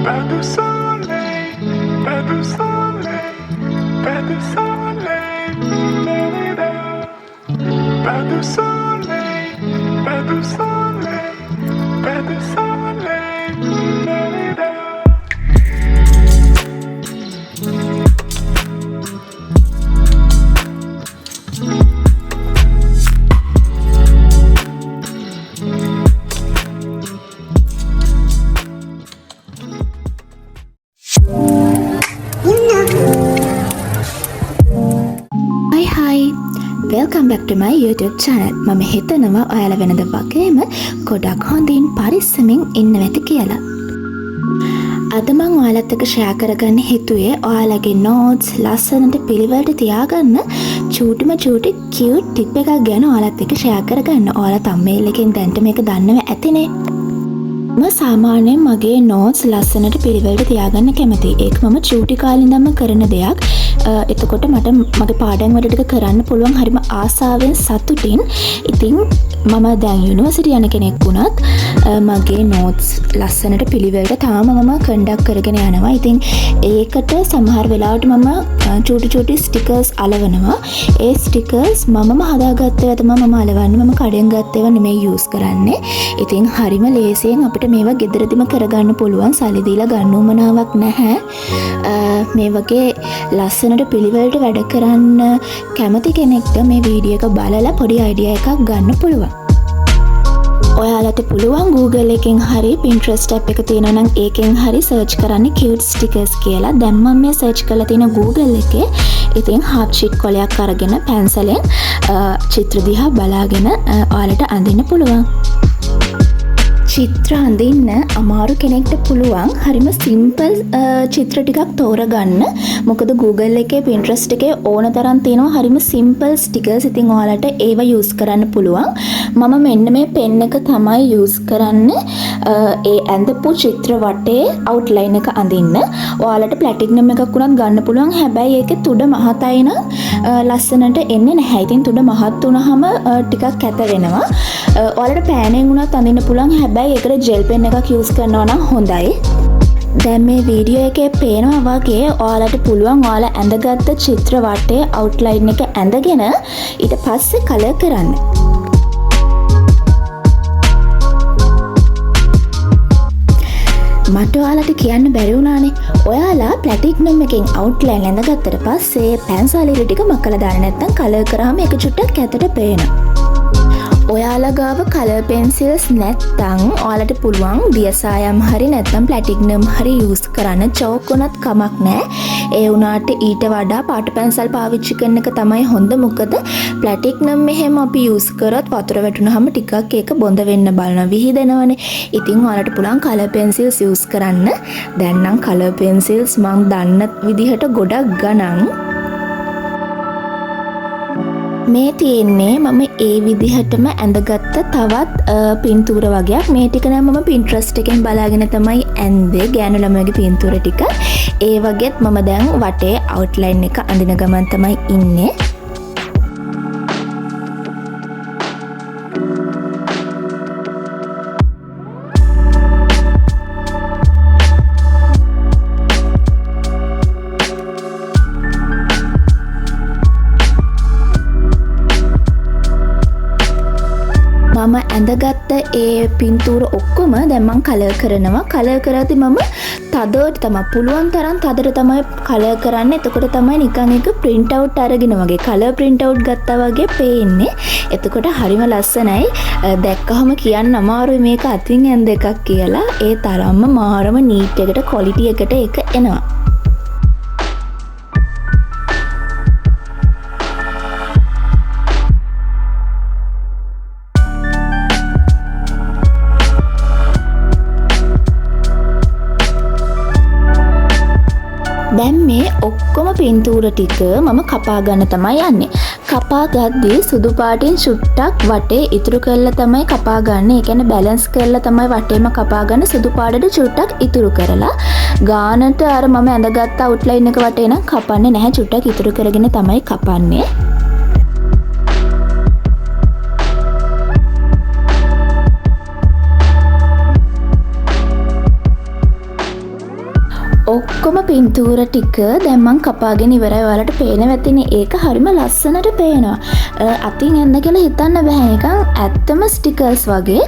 Pas de soleil, pas de soleil, pas de soleil, da-da-da. Pas de soleil, pas de soleil, pas de soleil, da-da-da. Welcome back to my YouTube channel. මම හිතනවා ඔයාලා වෙනද වගේම ගොඩක් හොඳින් පරිස්සමින් ඉන්න ඇති කියලා. අද මම ඔයාලත් එක්ක ෂෙයා කරගන්න හිතුවේ ඔයාලගේ notes ලස්සනට පිළිවෙලට තියාගන්න චූටිම චූටි cute tip එකක් ගැන ඔයාලත් එක්ක ෂෙයා කරගන්න. ඔයාලා thumbnail එකෙන් දැන්ට මේක දන්නව ඇතිනේ. මම සාමාන්‍යයෙන් මගේ notes ලස්සනට පිළිවෙලට තියාගන්න කැමතියි. ඒක මම චූටි කාලේ ඉඳන්ම කරන දෙයක්. එතකොට මට මගේ පාඩම් වැඩ ටික කරන්න පුළුවන් හරිම ආසාවෙන් සතුටින්. ඉතින් මම දැන් යුනිවර්සිටි යන කෙනෙක් වුණත් මගේ notes ලස්සනට පිළිවෙලට තාම මම කන්ඩක්ට් කරගෙන යනවා. ඉතින් ඒකට සමහර වෙලාවට මම චූටි චූටි ස්ටිකර්ස් අලවනවා. ඒ ස්ටිකර්ස් මමම හදාගත්ත ඒවා තමයි මම අලවන්නේ. මම කඩෙන් ගත්ත ඒවා නෙමෙයි යූස් කරන්නේ. ඉතින් හරිම ලේසියෙන් අපිට මේවා ගෙදරදිම කරගන්න පුළුවන්. සල්ලි දීලා ගන්න උවමනාවක් නැහැ. මේ වගේ ලස්සනට පිළිවෙලට වැඩ කරන්න කැමති කෙනෙක්ට මේ වීඩියෝ එක බලලා පොඩි අයිඩියා එකක් ගන්න පුළුවන්. ඔයාලට පුළුවන් Google එකෙන් හරි Pinterest app එක තියෙනවා නම් ඒකෙන් හරි search කරන්න cute stickers කියලා. දැන් මම මේ search කරලා තියෙන Google එකේ ඉතින් heart sheet කොලයක් අරගෙන පැන්සලෙන් චිත්‍ර දිහා බලාගෙන ඔයාලට අඳින්න පුළුවන්. චිත්‍ර අඳින්න අමාරු කෙනෙක්ට පුළුවන් හරිම සිම්පල් චිත්‍ර ටිකක් තෝරගන්න. මොකද Google එකේ Pinterest එකේ ඕන තරම් තියෙනවා හරිම සිම්පල් ස්ටිකර්ස්. ඉතින් ඔයාලට ඒව යූස් කරන්න පුළුවන්. මම මෙන්න මේ පෙන් එක තමයි යූස් කරන්නේ. ඒ ඇඳපු චිත්‍ර වටේ අවුට්ලයින් එක අඳින්න. ඔයාලට ප්ලැටිනම් එකක් උනත් ගන්න පුළුවන්. හැබැයි ඒකේ තුඩ මහතයි නම් ලස්සනට එන්නේ නැහැ. ඉතින් තුඩ මහත් වුණාම ටිකක් කැත වෙනවා. ඔයාලට පෑනෙන් උනත් අඳින්න පුළුවන්. හැබැයි ඒකට ජෙල් පෙන් එකක් යූස් කරනවා නම් හොඳයි. දැන් මේ වීඩියෝ එකේ පේනවා වගේ ඔයාලට පුළුවන් ඔයාලා ඇඳගත්ත චිත්‍ර වටේ අවුට්ලයින් එක ඇඳගෙන ඊට පස්සේ කලර් කරන්න. මට ඔයාලට කියන්න බැරි වුණානේ. ඔයාලා ප්ලැටිනම් එකෙන් අවුට්ලයින් ඇඳගත්තට පස්සේ පැන්සල් ඉර ටික මකලා දාන්න නැත්නම් කලර් කරාම ඒක චුට්ටක් ඇතට පේනවා. ඔයාලා ගාව කලර් පෙන්සිල්ස් නැත්තම් ඔයාලට පුළුවන් දියසායම් හරි නැත්තම් ප්ලැටිනම් හරි යූස් කරන්න. චෝක් උනත් කමක් නැහැ. ඒ වුණාට ඊට වඩා පාට පැන්සල් පාවිච්චි කරන එක තමයි හොඳ. මොකද ප්ලැටිනම් මෙහෙම අපි යූස් කරොත් වතුර වැටුනහම ටිකක් ඒක බොඳ වෙන්න බලනවා, විහිදෙනවනේ. ඉතින් ඔයාලට පුළුවන් කලර් පෙන්සිල්ස් යූස් කරන්න. දැන් නම් කලර් පෙන්සිල්ස් මම දන්න විදිහට ගොඩක් ගණන් මේ තියෙන්නේ. මම ඒ විදිහටම ඇඳගත්ත තවත් පින්තූර වගේක්. මේ ටික නම් මම Pinterest එකෙන් බලාගෙන තමයි ඇඳේ. ගෑනු ළමයිගේ පින්තූර ටික. ඒ වගේත් මම දැන් වටේ අවුට්ලයින් එක අඳින ගමන් තමයි ඉන්නේ. මම ඇඳගත්ත ඒ පින්තූර ඔක්කොම දැන් මම කලර් කරනවා. කලර් කරද්දී මම තදට තමයි පුළුවන් තරම් තදට තමයි කලර් කරන්නේ. එතකොට තමයි නිකන් එක print out අරගෙන වගේ කලර් print out ගත්තා වගේ පේන්නේ. එතකොට හරිම ලස්සනයි. දැක්කහම කියන්න අමාරුයි මේක අතින් ඇඳ එකක් කියලා. ඒ තරම්ම මාරම නීට් එකට quality එකට ඒක එනවා. දැන් මේ ඔක්කොම පින්තූර ටික මම කපා ගන්න තමයි යන්නේ. කපා ගද්දී සුදු පාටින් චුට්ටක් වටේ ඉතුරු කරලා තමයි කපා ගන්න. ඒ කියන්නේ බැලන්ස් කරලා තමයි වටේම කපා ගන්න. සුදු පාටට චුට්ටක් ඉතුරු කරලා ගානට අර මම ඇඳගත්ත අවුට්ලයින් එක වටේ නම් කපන්නේ නැහැ. චුට්ටක් ඉතුරු කරගෙන තමයි කපන්නේ. ඔක්කොම පින්තූර ටික දැන් මං කපාගෙන ඉවරයි. ඔයාලට පේනවා ඇතිනේ. ඒක හරිම ලස්සනට පේනවා. අතින් එන්න කියලා හිතන්න බෑ. නිකන් ඇත්තම ස්ටිකර්ස් වගේ.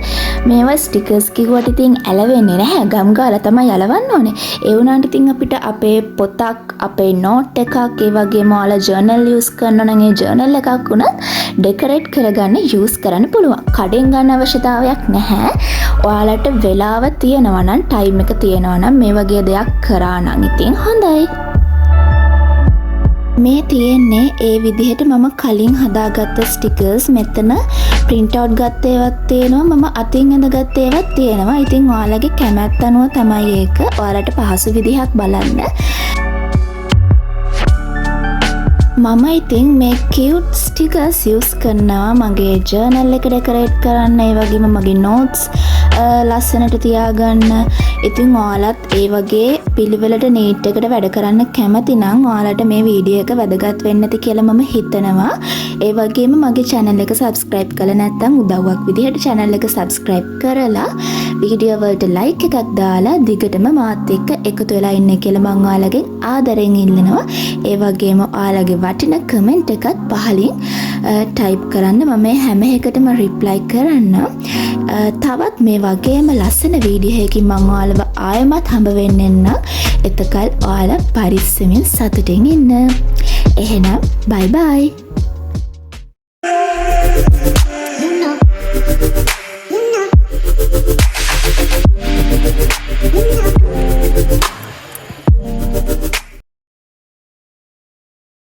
මේවා ස්ටිකර්ස් කිව්වට ඉතින් ඇලවෙන්නේ නැහැ. ගම් ගාලා තමයි යලවන්න ඕනේ. ඒ වුණාට ඉතින් අපිට අපේ පොතක්, අපේ නෝට් එකක්, ඒ වගේම ඔයාලා ජර්නල් යූස් කරනවා නම් ඒ ජර්නල් එකක් උනත් ඩෙකොරේට් කරගන්න යූස් කරන්න පුළුවන්. කඩෙන් ගන්න අවශ්‍යතාවයක් නැහැ. ඔයාලට වෙලාව තියෙනවා නම්, ටයිම් එක තියෙනවා නම් මේ වගේ දෙයක් කරා නම් ඉතින් හොඳයි. මේ තියෙන්නේ ඒ විදිහට මම කලින් හදාගත්ත ස්ටිකර්ස්. මෙතන print out ගත්ත ඒවත් තියෙනවා, මම අතින් ඇඳගත්ත ඒවත් තියෙනවා. ඉතින් ඔයාලගේ කැමැත්ත අනුව තමයි ඒක. ඔයාලට පහසු විදිහක් බලන්න. මම ඉතින් මේ cute stickers use කරනවා මගේ journal එක decorate කරන්න, ඒ වගේම මගේ notes ලස්සනට තියාගන්න. ඉතින් ඔයාලත් ඒ වගේ පිළිවෙලට නීට් එකට වැඩ කරන්න කැමති නම් ඔයාලට මේ වීඩියෝ එක වැදගත් වෙන්න ඇති කියලා මම හිතනවා. ඒ වගේම මගේ channel එක subscribe කරලා නැත්නම් උදව්වක් විදිහට channel එක subscribe කරලා වීඩියෝ වලට like එකක් දාලා දිගටම මාත් එක්ක එකතු වෙලා ඉන්න කියලා මම ඔයාලගෙන් ආදරෙන් ඉල්ලනවා. ඒ වගේම ඔයාලගේ වටින කමෙන්ට් එකත් පහලින් ටයිප් කරන්න. මම හැම එකටම රිප්ලයි කරන්න. තවත් මේ වගේම ලස්සන වීඩියෝ එකකින් මම ඔයාලව ආයෙමත් හම්බ වෙන්න එන්න. එතකල් ඔයාලා පරිස්සමින් සතුටින් ඉන්න. එහෙනම් bye bye.